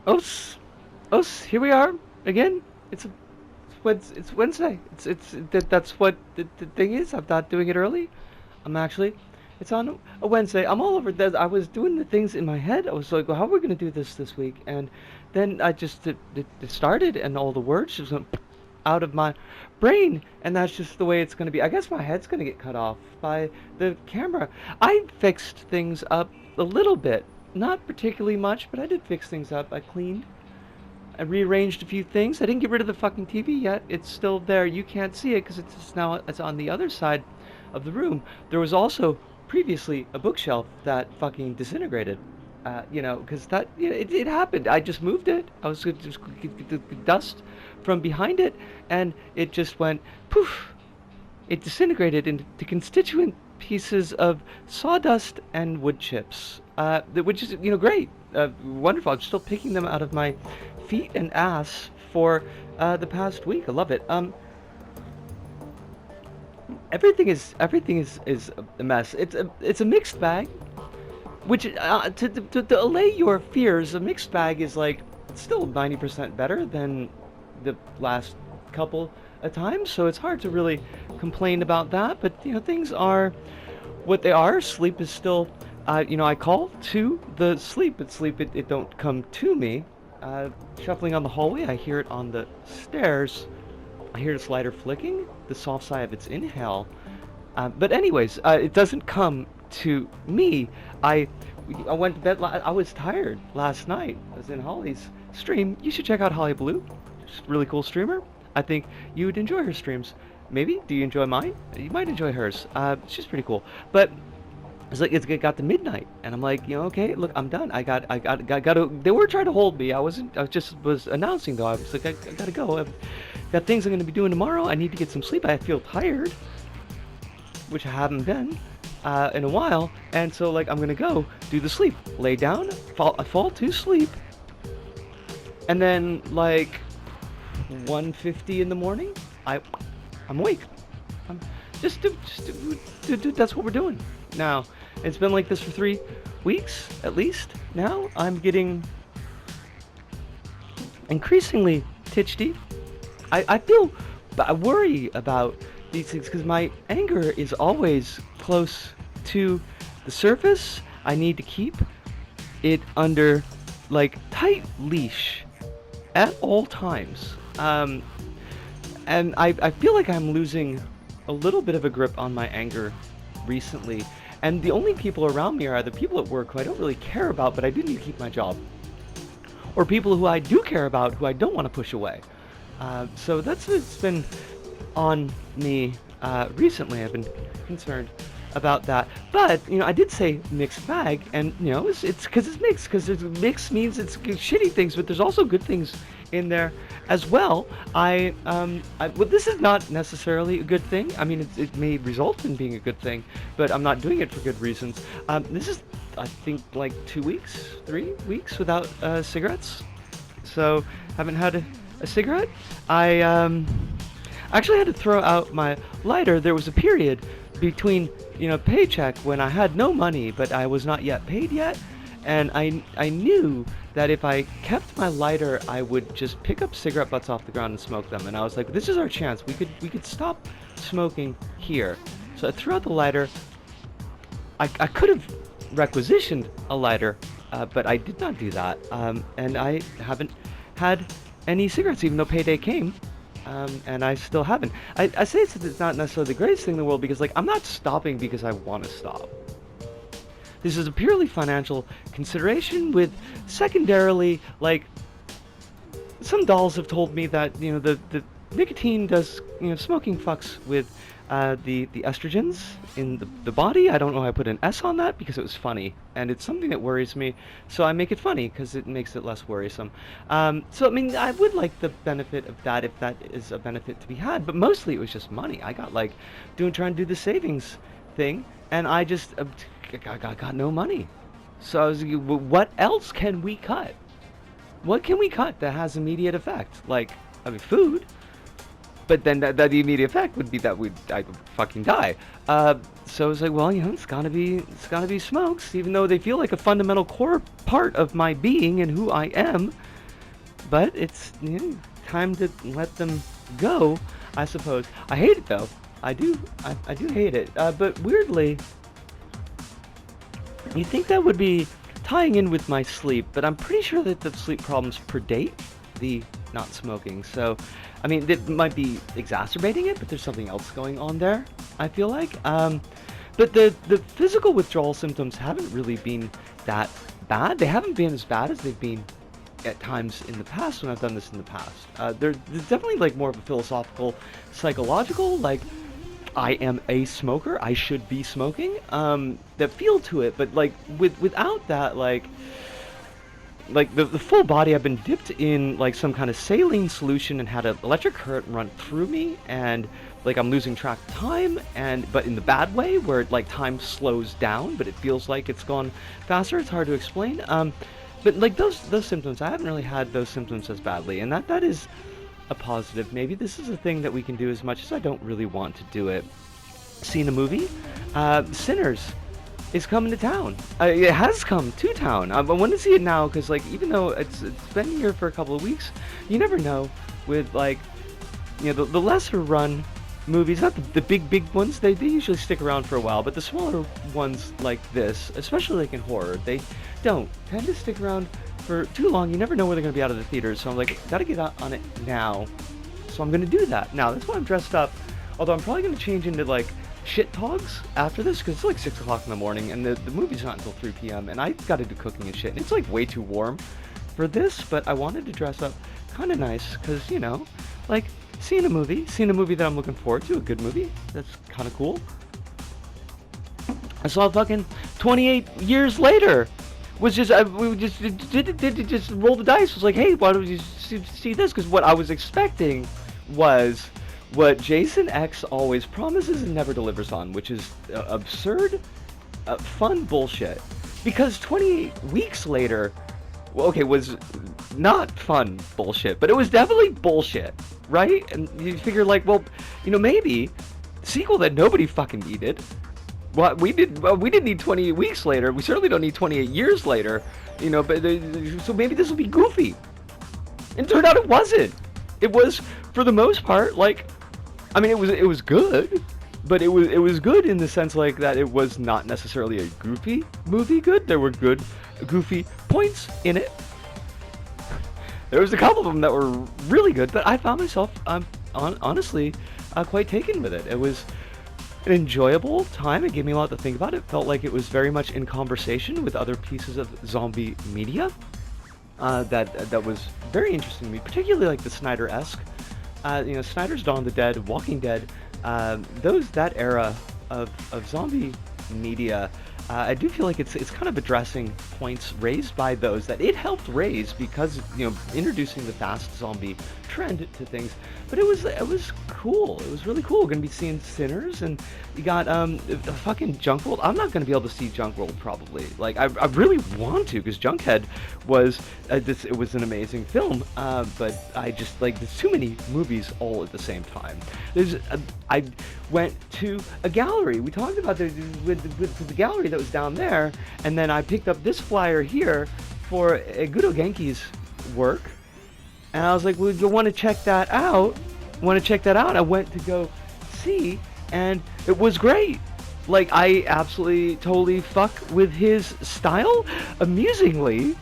Os, here we are again. It's it's Wednesday. That's what the thing is. I'm not doing it early. I'm actually, it's on a Wednesday. I'm all over that. I was doing the things in my head. I was like, well, how are we gonna do this week? And then I just it started, and all the words just went out of my brain, and that's just the way it's gonna be. I guess my head's gonna get cut off by the camera. I fixed things up a little bit, not particularly much, but I did fix things up. I cleaned. I rearranged a few things. I didn't get rid of the fucking TV yet. It's still there. You can't see it because it's on the other side of the room. There was also previously a bookshelf that fucking disintegrated. Because it happened. I just moved it. I was just get the dust from behind it, and it just went poof. It disintegrated into constituent pieces of sawdust and wood chips, which is great, wonderful. I'm still picking them out of my feet and ass for the past week. I love it. Everything is a mess. It's a mixed bag. Which to allay your fears, a mixed bag is like still 90% better than the last couple of times. So it's hard to really complain about that. But things are what they are. Sleep is still, I call to the sleep, but it don't come to me. Shuffling on the hallway, I hear it on the stairs. I hear its lighter flicking, the soft sigh of its inhale. But anyways, it doesn't come to me. I I went to bed. I was tired last night. I was in Holly's stream. You should check out Holly Blue. She's a really cool streamer. I think you would enjoy her streams. Maybe. Do you enjoy mine? You might enjoy hers. She's pretty cool. But it got to midnight, and I'm like, okay, look, I'm done. I got to. They were trying to hold me. I just was announcing though. I was like, I gotta go. I've got things I'm gonna be doing tomorrow. I need to get some sleep. I feel tired, which I haven't been in a while, and so like I'm gonna go do the sleep, lay down, I fall to sleep, and then like 1:50 in the morning, I'm awake. I'm that's what we're doing now. It's been like this for 3 weeks at least. Now I'm getting increasingly titchy. I worry about these things because my anger is always close to the surface. I need to keep it under like tight leash at all times. And I feel like I'm losing a little bit of a grip on my anger recently. And the only people around me are either people at work who I don't really care about, but I do need to keep my job, or people who I do care about who I don't want to push away. So that's what's been on me recently. I've been concerned about that. But I did say mixed bag, and it's because it's mixed. Because mixed means it's shitty things, but there's also good things in there as well. Well, this is not necessarily a good thing. I mean, it may result in being a good thing, but I'm not doing it for good reasons. This is, I think, like 2 weeks, 3 weeks without cigarettes. So haven't had a cigarette. I actually had to throw out my lighter. There was a period between paycheck when I had no money, but I was not yet paid yet, and I knew that if I kept my lighter, I would just pick up cigarette butts off the ground and smoke them. And I was like, this is our chance. We could stop smoking here. So I threw out the lighter. I could have requisitioned a lighter, but I did not do that. And I haven't had any cigarettes, even though payday came. And I still haven't. I say it's not necessarily the greatest thing in the world because, like, I'm not stopping because I want to stop. This is a purely financial consideration with, secondarily, like, some dolls have told me that, the nicotine does, smoking fucks with the estrogens in the body. I don't know why I put an S on that because it was funny, and it's something that worries me, so I make it funny because it makes it less worrisome. So I mean, I would like the benefit of that if that is a benefit to be had, but mostly it was just money. I got like trying to do the savings thing, and I just got no money. So I was like, what else can we cut? What can we cut that has immediate effect? Like, I mean, food. But then the immediate effect would be that I'd fucking die. So I was like, well, it's gotta be smokes, even though they feel like a fundamental core part of my being and who I am. but it's time to let them go, I suppose. I hate it though. I do hate it. But weirdly, you think that would be tying in with my sleep, but I'm pretty sure that the sleep problems predate the not smoking. So, I mean, it might be exacerbating it, but there's something else going on there, I feel like. But the physical withdrawal symptoms haven't really been that bad. They haven't been as bad as they've been at times in the past when I've done this in the past. There's definitely like more of a philosophical, psychological, like, I am a smoker, I should be smoking, that feel to it, but like without that, like the full body, I've been dipped in like some kind of saline solution and had an electric current run through me, and like I'm losing track of time, but in the bad way, where like time slows down, but it feels like it's gone faster. It's hard to explain. But like those symptoms, I haven't really had those symptoms as badly, and that is a positive. Maybe this is a thing that we can do, as much as I don't really want to do it. Seen a movie? Sinners is coming to town. It has come to town. I want to see it now, because like, even though it's been here for a couple of weeks, you never know with like, the lesser run movies, not the big ones, they usually stick around for a while, but the smaller ones like this, especially like in horror, they don't tend to stick around for too long. You never know when they're going to be out of the theaters, so I'm like, gotta get out on it now. So I'm going to do that now. That's why I'm dressed up, although I'm probably going to change into like shit togs after this, because it's like 6 o'clock in the morning, and the movie's not until 3 p.m, and I gotta do cooking and shit, and it's like way too warm for this, but I wanted to dress up kind of nice, because, like, seeing a movie that I'm looking forward to, a good movie, that's kind of cool. I saw fucking 28 years later, was just, we just just roll the dice, was like, hey, why don't you see this, because what I was expecting was what Jason X always promises and never delivers on, which is absurd, fun bullshit. Because 28 weeks later, well, okay, was not fun bullshit, but it was definitely bullshit, right? And you figure like, well, maybe sequel that nobody fucking needed. Well, we didn't need 28 weeks later. We certainly don't need 28 years later, but so maybe this will be goofy. And it turned out it wasn't. It was, for the most part, like, I mean, it was good, but it was good in the sense like that it was not necessarily a goofy movie good. There were good, goofy points in it. There was a couple of them that were really good, but I found myself, honestly, quite taken with it. It was an enjoyable time. It gave me a lot to think about. It felt like it was very much in conversation with other pieces of zombie media that was very interesting to me, particularly like the Snyder-esque. Snyder's Dawn of the Dead, Walking Dead, that era of zombie media, I do feel like it's kind of addressing points raised by those that it helped raise, because introducing the fast zombie trend to things. But it was cool. It was really cool. Going to be seeing Sinners, and you got a fucking Junk World. I'm not going to be able to see Junk World probably. Like I really want to, because Junkhead was it was an amazing film. But I just like, there's too many movies all at the same time. I went to a gallery. We talked about with the gallery that was down there, and then I picked up this flyer here for Gudo Genki's work, and I was like, well, you want to check that out? I went to go see, and it was great. Like, I absolutely totally fuck with his style. Amusingly,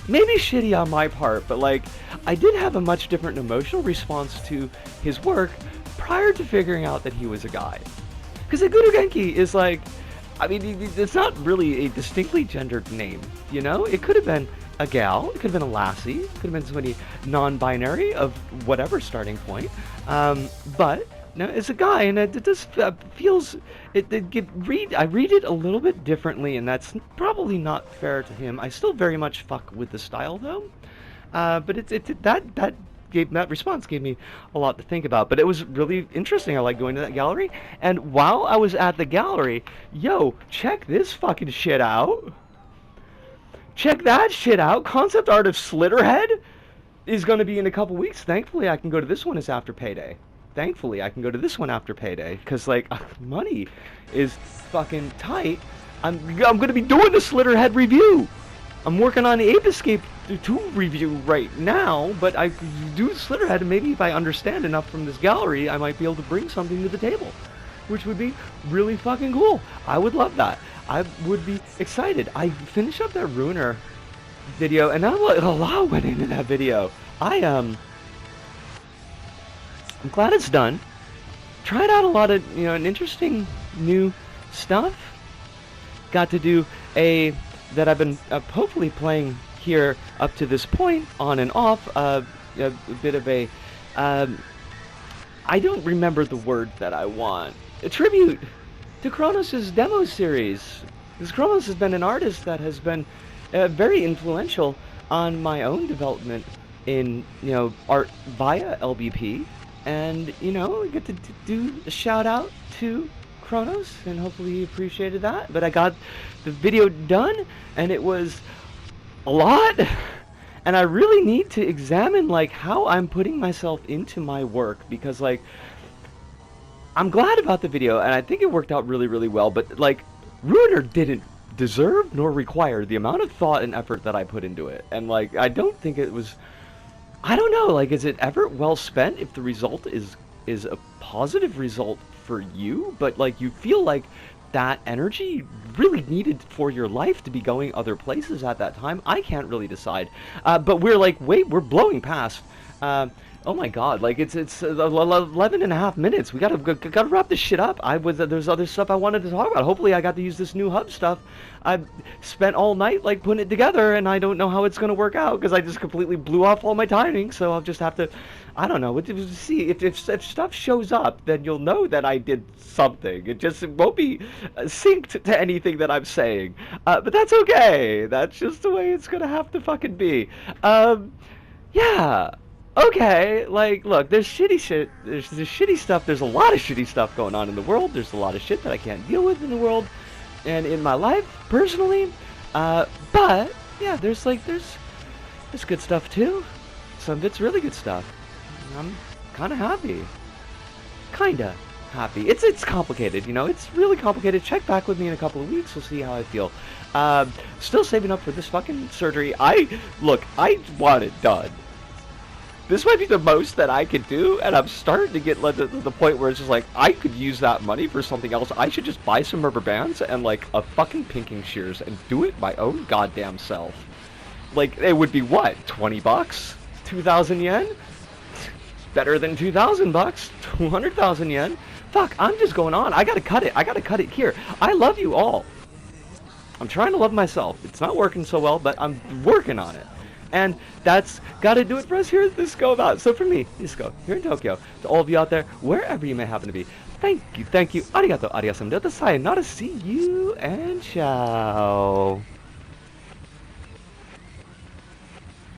maybe shitty on my part, but like, I did have a much different emotional response to his work prior to figuring out that he was a guy. Because Gudo Genki is like, I mean, it's not really a distinctly gendered name, It could have been a gal, it could have been a lassie, it could have been somebody non-binary of whatever starting point, but no, it's a guy, and it just feels, I read it a little bit differently, and that's probably not fair to him. I still very much fuck with the style though, but that response gave me a lot to think about. But it was really interesting. I like going to that gallery, and while I was at the gallery, check this fucking shit out. Check that shit out. Concept art of Slitterhead is going to be in a couple weeks. Thankfully, I can go to this one after payday. Because like, money is fucking tight. I'm going to be doing the Slitterhead review. I'm working on the Ape Escape 2 review right now, but I do Slitherhead, and maybe if I understand enough from this gallery, I might be able to bring something to the table, which would be really fucking cool. I would love that. I would be excited. I finished up that reniuR video, and a lot went into that video. I'm glad it's done. Tried out a lot of, an interesting new stuff. Got to do that I've been hopefully playing here up to this point, on and off, a bit of a, I don't remember the word that I want, a tribute to Kronos' demo series, because Kronos has been an artist that has been very influential on my own development in, art via LBP, and, I get to do a shout out to Kronos, and hopefully he appreciated that. But I got the video done, and it was a lot, and I really need to examine how I'm putting myself into my work, because I'm glad about the video, and I think it worked out really, really well, but reniuR didn't deserve nor require the amount of thought and effort that I put into it, and I don't think it was, I don't know, is it ever well spent if the result is a positive result for you, but you feel that energy really needed for your life to be going other places at that time. I can't really decide, but we're we're blowing past, oh my god, it's 11 and a half minutes. We gotta wrap this shit up. There's other stuff I wanted to talk about. Hopefully I got to use this new hub stuff. I spent all night putting it together, and I don't know how it's gonna work out because I just completely blew off all my timing, so I'll just have to, I don't know, see if stuff shows up, then you'll know that I did something. It won't be synced to anything that I'm saying, but that's okay. That's just the way it's gonna have to fucking be. Yeah. Okay, look, there's shitty shit, there's shitty stuff, there's a lot of shitty stuff going on in the world, there's a lot of shit that I can't deal with in the world, and in my life, personally, but, yeah, there's good stuff too. Some of it's really good stuff. I'm kinda happy. It's complicated, it's really complicated. Check back with me in a couple of weeks, we'll see how I feel. Still saving up for this fucking surgery. I want it done. This might be the most that I could do, and I'm starting to get to the point where it's just I could use that money for something else. I should just buy some rubber bands and a fucking pinking shears and do it my own goddamn self. It would be what, 20 bucks? 2,000 yen? Better than 2,000 bucks, 200,000 yen. Fuck, I'm just going on. I gotta cut it here. I love you all. I'm trying to love myself. It's not working so well, but I'm working on it. And that's gotta do it for us here at this Go About. So for me, Disco, here in Tokyo, to all of you out there, wherever you may happen to be, thank you, arigato, arigato, sayonara, see you, and ciao.